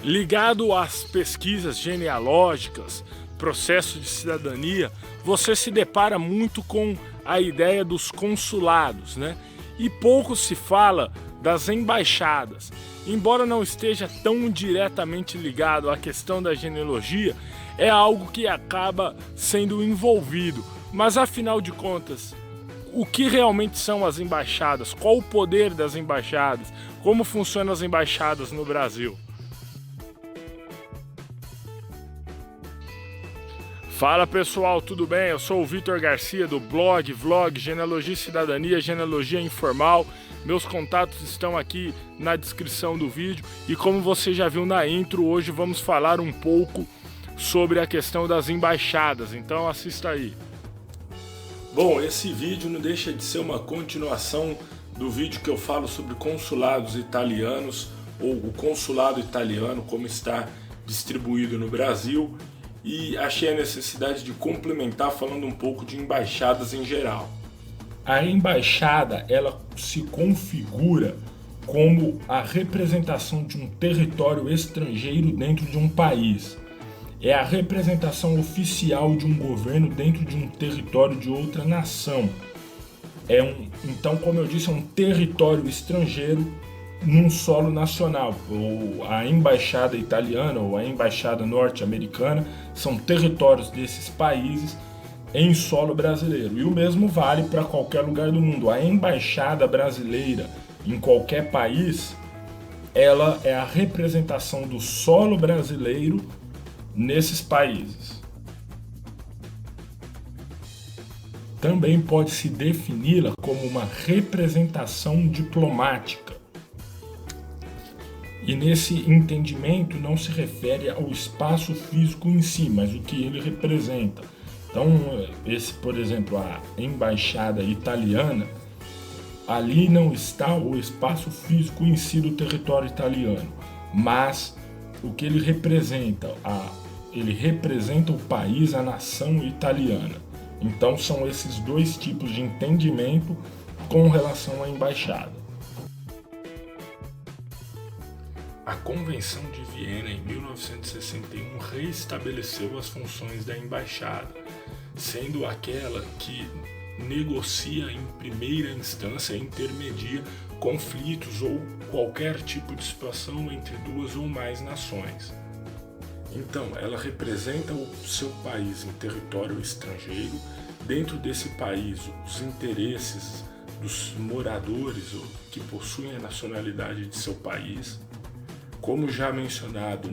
Ligado às pesquisas genealógicas, processo de cidadania, você se depara muito com a ideia dos consulados, né? E pouco se fala das embaixadas. Embora não esteja tão diretamente ligado à questão da genealogia, é algo que acaba sendo envolvido. Mas afinal de contas, o que realmente são as embaixadas? Qual o poder das embaixadas? Como funcionam as embaixadas no Brasil? Fala pessoal, tudo bem? Eu sou o Vitor Garcia do vlog Genealogia e Cidadania, Genealogia Informal. Meus contatos estão aqui na descrição do vídeo e como você já viu na intro, hoje vamos falar um pouco sobre a questão das embaixadas, então assista aí. Bom, esse vídeo não deixa de ser uma continuação do vídeo que eu falo sobre consulados italianos ou o consulado italiano, como está distribuído no Brasil. E achei a necessidade de complementar falando um pouco de embaixadas em geral. A embaixada, ela se configura como a representação de um território estrangeiro dentro de um país. É a representação oficial de um governo dentro de um território de outra nação. Então, como eu disse, é um território estrangeiro num solo nacional. A embaixada italiana ou a embaixada norte-americana são territórios desses países em solo brasileiro. E o mesmo vale para qualquer lugar do mundo. A embaixada brasileira em qualquer país, ela é a representação do solo brasileiro nesses países. Também pode-se defini-la como uma representação diplomática. E nesse entendimento não se refere ao espaço físico em si, mas o que ele representa. Então, por exemplo, a embaixada italiana, ali não está o espaço físico em si do território italiano, mas o que ele representa, ele representa o país, a nação italiana. Então são esses dois tipos de entendimento com relação à embaixada. A Convenção de Viena, em 1961, reestabeleceu as funções da embaixada, sendo aquela que negocia em primeira instância e intermedia conflitos ou qualquer tipo de situação entre duas ou mais nações. Então, ela representa o seu país em território estrangeiro. Dentro desse país, os interesses dos moradores que possuem a nacionalidade de seu país. Como já mencionado,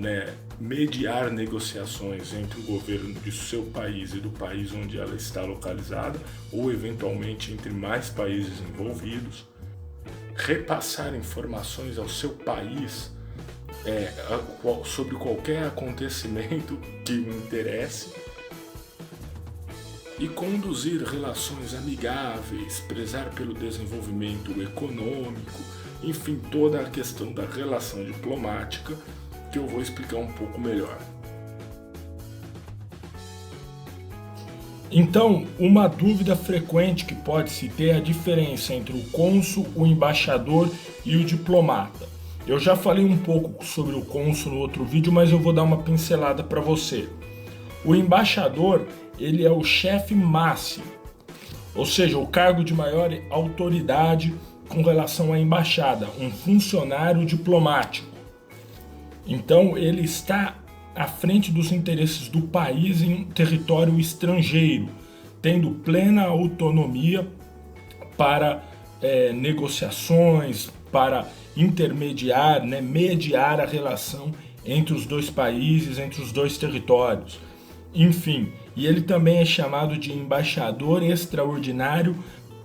mediar negociações entre o governo de seu país e do país onde ela está localizada, ou eventualmente entre mais países envolvidos, repassar informações ao seu país sobre qualquer acontecimento que lhe interesse, e conduzir relações amigáveis, prezar pelo desenvolvimento econômico, enfim, toda a questão da relação diplomática, que eu vou explicar um pouco melhor. Então, uma dúvida frequente que pode-se ter é a diferença entre o cônsul, o embaixador e o diplomata. Eu já falei um pouco sobre o cônsul no outro vídeo, mas eu vou dar uma pincelada para você. O embaixador, ele é o chefe máximo, ou seja, o cargo de maior autoridade com relação à embaixada, um funcionário diplomático. Então ele está à frente dos interesses do país em território estrangeiro, tendo plena autonomia para negociações, para intermediar, mediar a relação entre os dois países, entre os dois territórios. Enfim, e ele também é chamado de embaixador extraordinário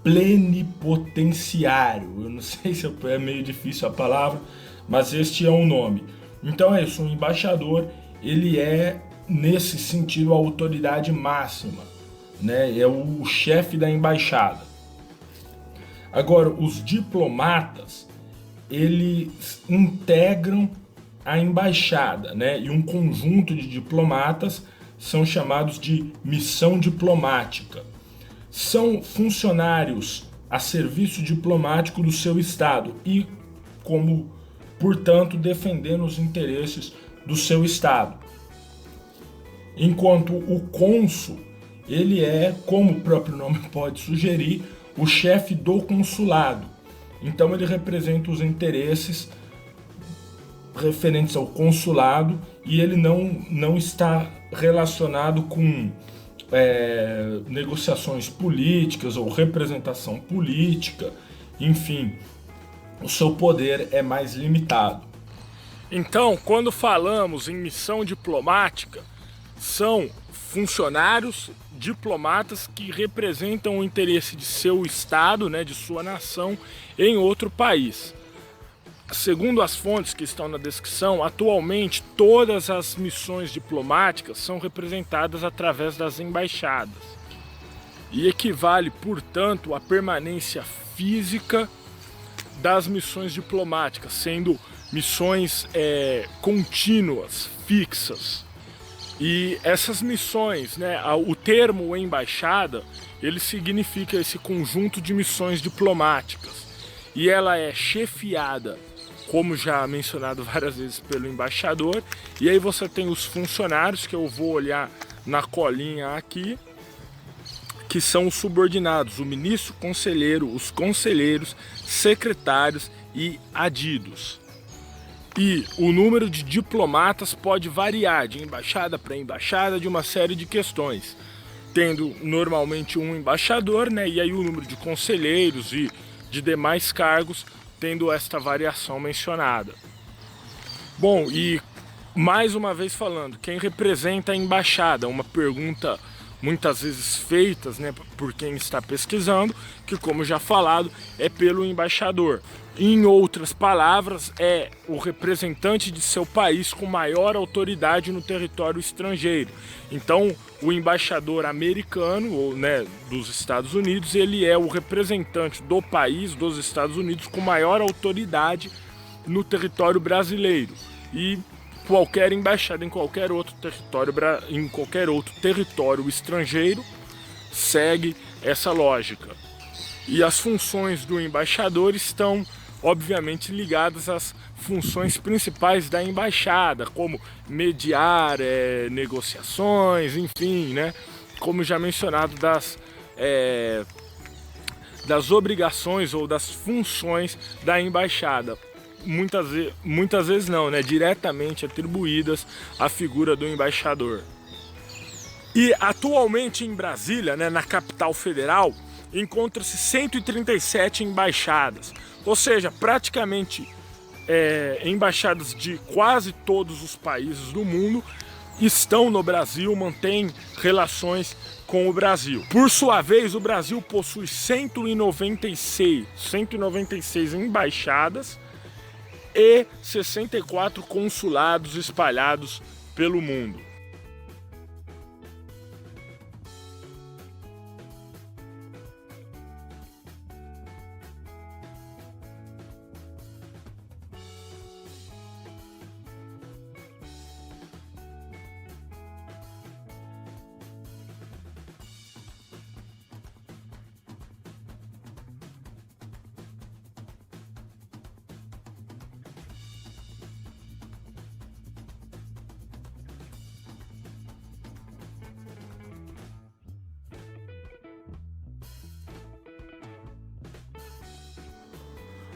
plenipotenciário. Eu não sei se é meio difícil a palavra, mas este é o nome. Então é isso, um embaixador, ele é, nesse sentido, a autoridade máxima, é o chefe da embaixada. Agora, os diplomatas, eles integram a embaixada, e um conjunto de diplomatas são chamados de missão diplomática. São funcionários a serviço diplomático do seu estado e, como, portanto, defendendo os interesses do seu estado. Enquanto o cônsul, ele é, como o próprio nome pode sugerir, o chefe do consulado. Então ele representa os interesses referentes ao consulado e ele não está relacionado com negociações políticas ou representação política, enfim, o seu poder é mais limitado. Então, quando falamos em missão diplomática, são funcionários diplomatas que representam o interesse de seu estado, né, de sua nação, em outro país. Segundo as fontes que estão na descrição, atualmente todas as missões diplomáticas são representadas através das embaixadas e equivale, portanto, à permanência física das missões diplomáticas, sendo missões contínuas, fixas. E essas missões, né, o termo embaixada, ele significa esse conjunto de missões diplomáticas e ela é chefiada, como já mencionado várias vezes, pelo embaixador. E aí você tem os funcionários, que eu vou olhar na colinha aqui, que são os subordinados, o ministro conselheiro, os conselheiros, secretários e adidos. E o número de diplomatas pode variar de embaixada para embaixada de uma série de questões, tendo normalmente um embaixador, né, e aí o número de conselheiros e de demais cargos tendo esta variação mencionada. Bom, e mais uma vez falando, quem representa a embaixada? Uma pergunta muitas vezes feitas, né, por quem está pesquisando, que, como já falado, é pelo embaixador. Em outras palavras, é o representante de seu país com maior autoridade no território estrangeiro. Então, o embaixador americano, ou, né, dos Estados Unidos, ele é o representante do país, dos Estados Unidos, com maior autoridade no território brasileiro. E qualquer embaixada em qualquer outro território estrangeiro segue essa lógica. E as funções do embaixador estão obviamente ligadas às funções principais da embaixada, como mediar negociações, enfim, né? Como já mencionado, das obrigações ou das funções da embaixada. Muitas vezes não, né? Diretamente atribuídas à figura do embaixador. E atualmente em Brasília, né, na capital federal, encontra-se 137 embaixadas, ou seja, praticamente embaixadas de quase todos os países do mundo estão no Brasil, mantêm relações com o Brasil. Por sua vez, o Brasil possui 196 embaixadas e 64 consulados espalhados pelo mundo.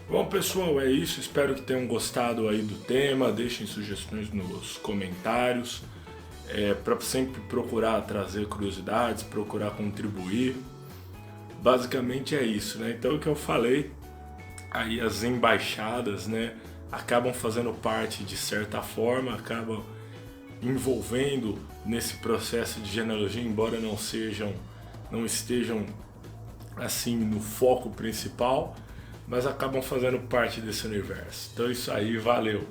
Bom, pessoal, é isso. Espero que tenham gostado aí do tema. Deixem sugestões nos comentários. Para sempre procurar trazer curiosidades, procurar contribuir. Basicamente é isso, né? Então, o que eu falei, aí as embaixadas, né, acabam fazendo parte de certa forma, acabam envolvendo nesse processo de genealogia, embora não estejam assim no foco principal, mas acabam fazendo parte desse universo. Então isso aí, valeu!